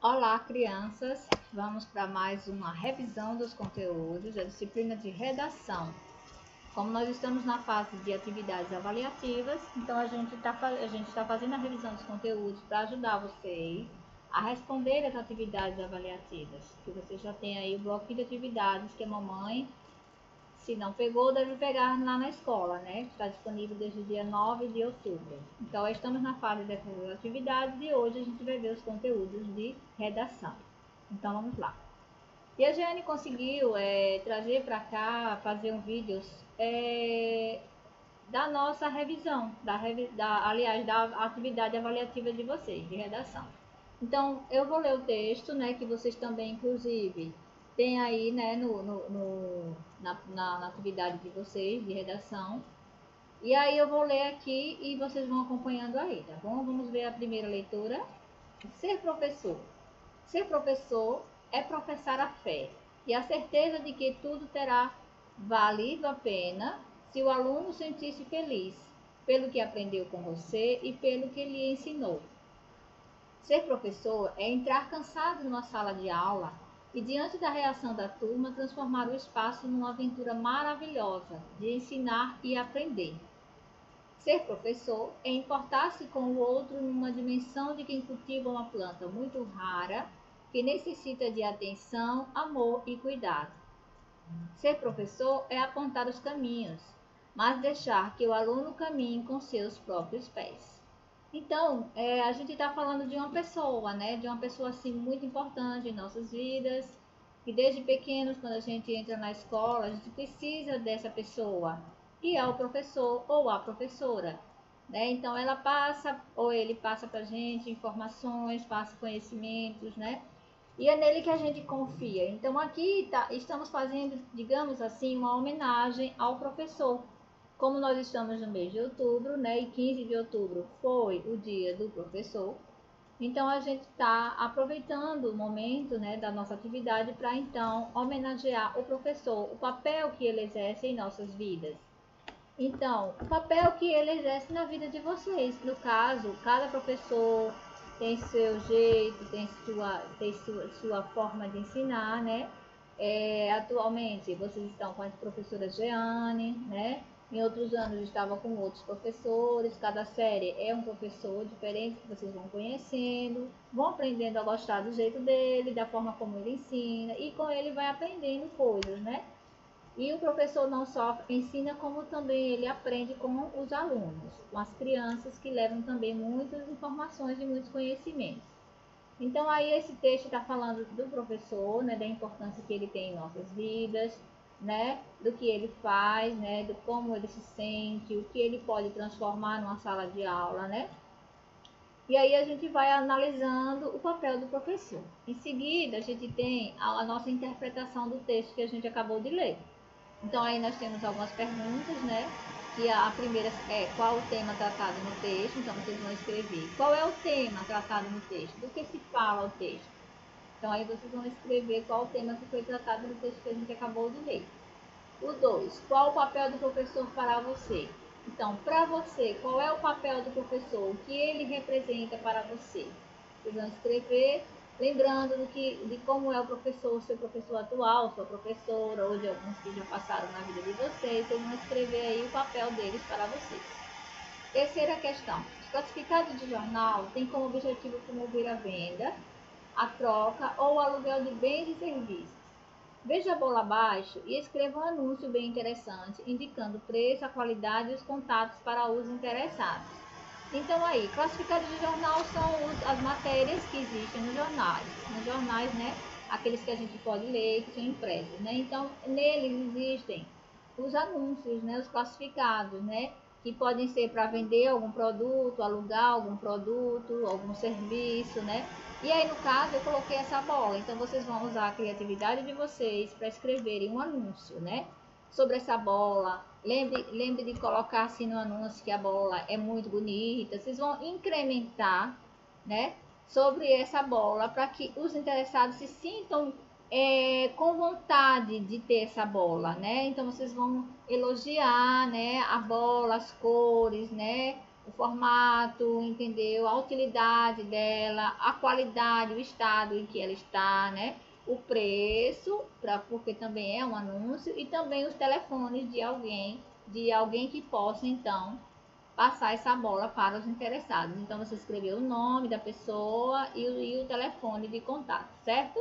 Olá, crianças! Vamos para mais uma revisão dos conteúdos da disciplina de redação. Como nós estamos na fase de atividades avaliativas, então a gente está fazendo a revisão dos conteúdos para ajudar vocês a responder as atividades avaliativas. Que vocês já têm aí o bloco de atividades que a mamãe, se não pegou, deve pegar lá na escola, né? Está disponível desde o dia 9 de outubro. Então, estamos na fase dessas atividades e hoje a gente vai ver os conteúdos de redação. Então, vamos lá. E a Jeane conseguiu trazer para cá, fazer um vídeo da nossa revisão, aliás, da atividade avaliativa de vocês, de redação. Então, eu vou ler o texto, né, que vocês também, inclusive, tem aí, né, na atividade de vocês, de redação. E aí eu vou ler aqui e vocês vão acompanhando aí, tá bom? Vamos ver a primeira leitura. Ser professor. Ser professor é professar a fé e a certeza de que tudo terá valido a pena se o aluno sentir-se feliz pelo que aprendeu com você e pelo que lhe ensinou. Ser professor é entrar cansado numa sala de aula e, diante da reação da turma, transformar o espaço numa aventura maravilhosa de ensinar e aprender. Ser professor é importar-se com o outro numa dimensão de quem cultiva uma planta muito rara que necessita de atenção, amor e cuidado. Ser professor é apontar os caminhos, mas deixar que o aluno caminhe com seus próprios pés. Então, a gente está falando de uma pessoa, né? De uma pessoa assim muito importante em nossas vidas. E desde pequenos, quando a gente entra na escola, a gente precisa dessa pessoa, que é o professor ou a professora, né? Então, ela passa ou ele passa para a gente informações, passa conhecimentos, né? E é nele que a gente confia. Então, aqui estamos fazendo, digamos assim, uma homenagem ao professor. Como nós estamos no mês de outubro, né, e 15 de outubro foi o dia do professor, então a gente está aproveitando o momento, né, da nossa atividade para então homenagear o professor, o papel que ele exerce em nossas vidas. Então, o papel que ele exerce na vida de vocês. No caso, cada professor tem seu jeito, tem sua forma de ensinar, né? Atualmente, vocês estão com a professora Jeane, né? Em outros anos estava com outros professores, cada série é um professor diferente que vocês vão conhecendo, vão aprendendo a gostar do jeito dele, da forma como ele ensina, e com ele vai aprendendo coisas, né? E o professor não só ensina, como também ele aprende com os alunos, com as crianças que levam também muitas informações e muitos conhecimentos. Então aí esse texto está falando do professor, né, da importância que ele tem em nossas vidas, né, do que ele faz, né, do como ele se sente, o que ele pode transformar numa sala de aula, né? E aí a gente vai analisando o papel do professor. Em seguida, a gente tem a nossa interpretação do texto que a gente acabou de ler. Então aí nós temos algumas perguntas, né? Que a primeira é qual o tema tratado no texto. Então vocês vão escrever qual é o tema tratado no texto, do que se fala o texto. Então aí vocês vão escrever qual o tema que foi tratado no texto que a gente acabou de ler. O 2, qual o papel do professor para você? Então, para você, qual é o papel do professor? O que ele representa para você? Vocês vão escrever, lembrando de como é o professor, seu professor atual, sua professora, ou de alguns que já passaram na vida de vocês. Vocês vão escrever aí o papel deles para vocês. Terceira questão. Os classificados de jornal têm como objetivo promover a venda, a troca ou o aluguel de bens e serviços. Veja a bola abaixo e escreva um anúncio bem interessante, indicando o preço, a qualidade e os contatos para os interessados. Então aí, classificados de jornal são as matérias que existem nos jornais, né? Aqueles que a gente pode ler, que são impressos, né? Então, neles existem os anúncios, né? Os classificados, né? Que podem ser para vender algum produto, alugar algum produto, algum serviço, né? E aí, no caso, eu coloquei essa bola. Então, vocês vão usar a criatividade de vocês para escreverem um anúncio, né? Sobre essa bola. Lembre de colocar assim no anúncio que a bola é muito bonita. Vocês vão incrementar, né? Sobre essa bola para que os interessados se sintam com vontade de ter essa bola, né? Então vocês vão elogiar, né, a bola, as cores, né, o formato, entendeu? A utilidade dela, a qualidade, o estado em que ela está, né? O preço, porque também é um anúncio, e também os telefones de alguém que possa, então, passar essa bola para os interessados. Então, você escreveu o nome da pessoa e o telefone de contato, certo?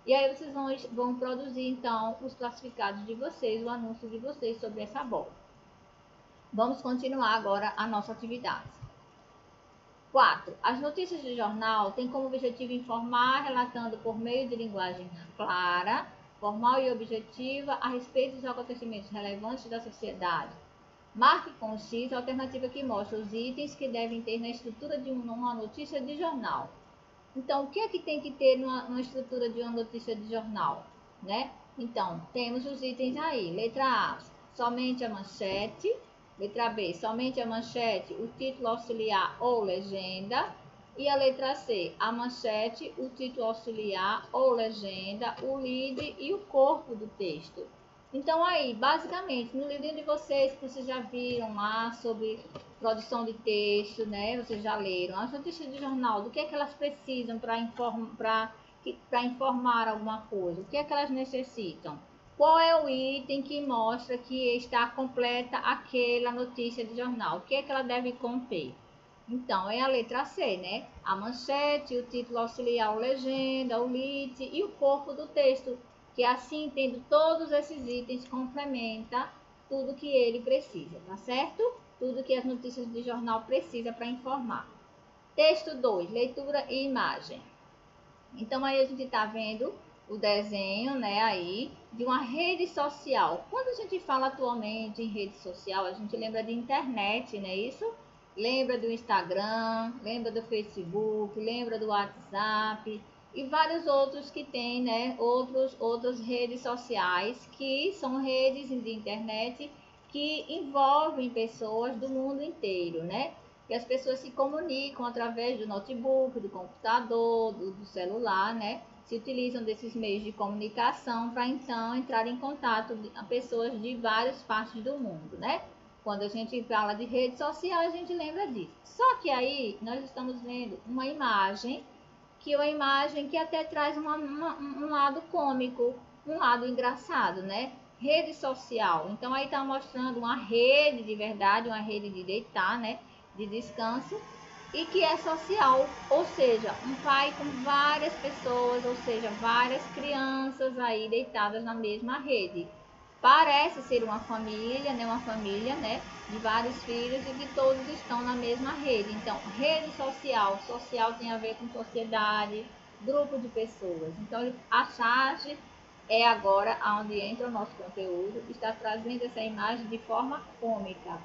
E aí vocês vão produzir, então, os classificados de vocês, o anúncio de vocês sobre essa bola. Vamos continuar agora a nossa atividade. 4. As notícias de jornal têm como objetivo informar, relatando por meio de linguagem clara, formal e objetiva a respeito dos acontecimentos relevantes da sociedade. Marque com X a alternativa que mostra os itens que devem ter na estrutura de uma notícia de jornal. Então, o que é que tem que ter numa estrutura de uma notícia de jornal, né? Então, temos os itens aí. Letra A, somente a manchete. Letra B, somente a manchete, o título auxiliar ou legenda. E a letra C, a manchete, o título auxiliar ou legenda, o lead e o corpo do texto. Então, aí, basicamente, no livrinho de vocês, que vocês já viram lá sobre produção de texto, né? Vocês já leram. As notícias de jornal, do que é que elas precisam para informar alguma coisa? O que é que elas necessitam? Qual é o item que mostra que está completa aquela notícia de jornal? O que é que ela deve conter? Então, é a letra C, né? A manchete, o título auxiliar, ou legenda, o lead e o corpo do texto, que assim, tendo todos esses itens, complementa tudo que ele precisa, tá certo? Tudo que as notícias de jornal precisam para informar. Texto 2, leitura e imagem. Então, aí a gente está vendo o desenho, né, aí, de uma rede social. Quando a gente fala atualmente em rede social, a gente lembra de internet, não é isso? Lembra do Instagram, lembra do Facebook, lembra do WhatsApp e vários outros que tem, né, outras redes sociais que são redes de internet que envolvem pessoas do mundo inteiro, né? Que as pessoas se comunicam através do notebook, do computador, do celular, né? Se utilizam desses meios de comunicação para então entrar em contato com pessoas de várias partes do mundo, né? Quando a gente fala de rede social, a gente lembra disso. Só que aí nós estamos vendo uma imagem que é uma imagem que até traz um lado cômico, um lado engraçado, né? Rede social. Então aí está mostrando uma rede de verdade, uma rede de deitar, né? De descanso e que é social, ou seja, um pai com várias pessoas, ou seja, várias crianças aí deitadas na mesma rede. Parece ser uma família, né, de vários filhos e que todos estão na mesma rede. Então, rede social, social tem a ver com sociedade, grupo de pessoas. Então, a charge é agora onde entra o nosso conteúdo, está trazendo essa imagem de forma cômica.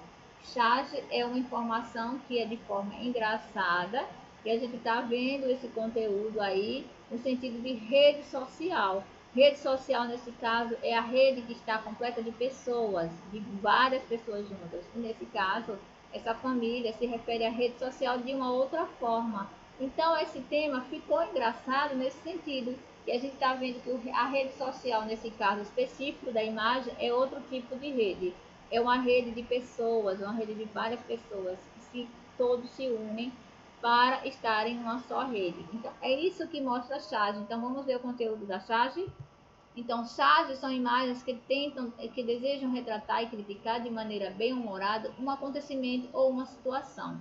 Charge é uma informação que é de forma engraçada e a gente está vendo esse conteúdo aí no sentido de rede social. Rede social, nesse caso, é a rede que está completa de pessoas, de várias pessoas juntas. E nesse caso, essa família se refere à rede social de uma outra forma. Então, esse tema ficou engraçado nesse sentido. E a gente está vendo que a rede social, nesse caso específico da imagem, é outro tipo de rede. É uma rede de pessoas, uma rede de várias pessoas que todos se unem para estarem em uma só rede. Então, é isso que mostra a charge. Então, vamos ver o conteúdo da charge. Então, charges são imagens que desejam retratar e criticar de maneira bem-humorada um acontecimento ou uma situação.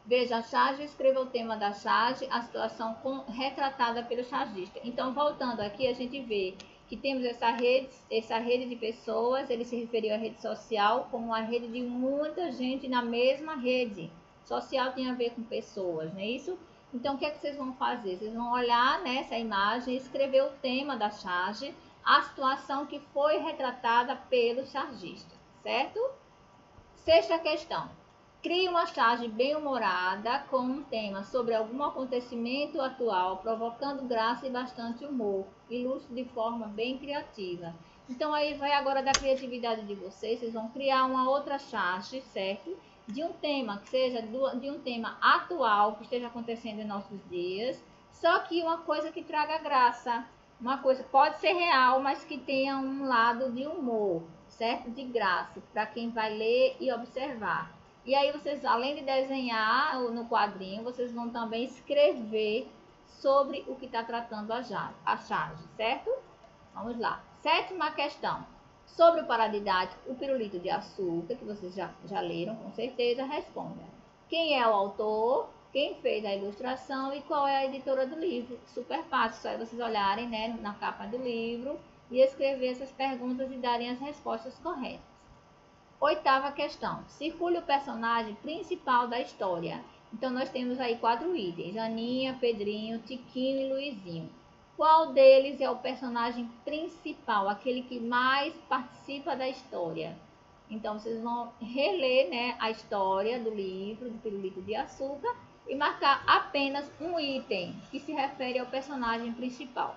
Veja a charge, escreva o tema da charge, a situação retratada pelo chargista. Então, voltando aqui, a gente vê que temos essa rede de pessoas. Ele se referiu à rede social como uma rede de muita gente na mesma rede. Social tem a ver com pessoas, não é isso? Então, o que é que vocês vão fazer? Vocês vão olhar nessa imagem e escrever o tema da charge, a situação que foi retratada pelo chargista, certo? Sexta questão. Crie uma charge bem-humorada com um tema sobre algum acontecimento atual, provocando graça e bastante humor. Ilustre de forma bem criativa. Então, aí vai agora da criatividade de vocês. Vocês vão criar uma outra charge, certo? De um tema que seja de um tema atual que esteja acontecendo em nossos dias, só que uma coisa que traga graça, uma coisa pode ser real, mas que tenha um lado de humor, certo? De graça, para quem vai ler e observar. E aí vocês, além de desenhar no quadrinho, vocês vão também escrever sobre o que está tratando a charge, certo? Vamos lá. 7ª questão. Sobre o paradidático, o pirulito de açúcar, que vocês já leram com certeza, responda. Quem é o autor, quem fez a ilustração e qual é a editora do livro? Super fácil, só é vocês olharem, né, na capa do livro e escrever essas perguntas e darem as respostas corretas. 8ª questão. Circule o personagem principal da história. Então, nós temos aí 4 itens. Aninha, Pedrinho, Tiquinho e Luizinho. Qual deles é o personagem principal, aquele que mais participa da história? Então, vocês vão reler, né, a história do livro, do Pirulito de Açúcar, e marcar apenas um item que se refere ao personagem principal.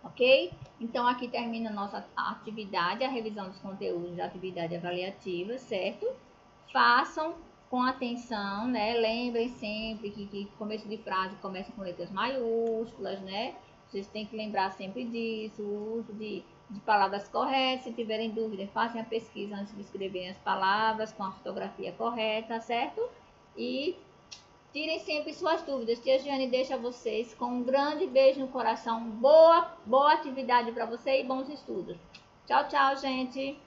Ok? Então, aqui termina a nossa atividade, a revisão dos conteúdos da atividade avaliativa, certo? Façam com atenção, né? Lembrem sempre que começo de frase começa com letras maiúsculas, né? Vocês têm que lembrar sempre disso, o uso de palavras corretas. Se tiverem dúvida, façam a pesquisa antes de escreverem as palavras com a ortografia correta, certo? E tirem sempre suas dúvidas. Tia Giane deixa vocês com um grande beijo no coração. Boa atividade para você e bons estudos. Tchau, tchau, gente.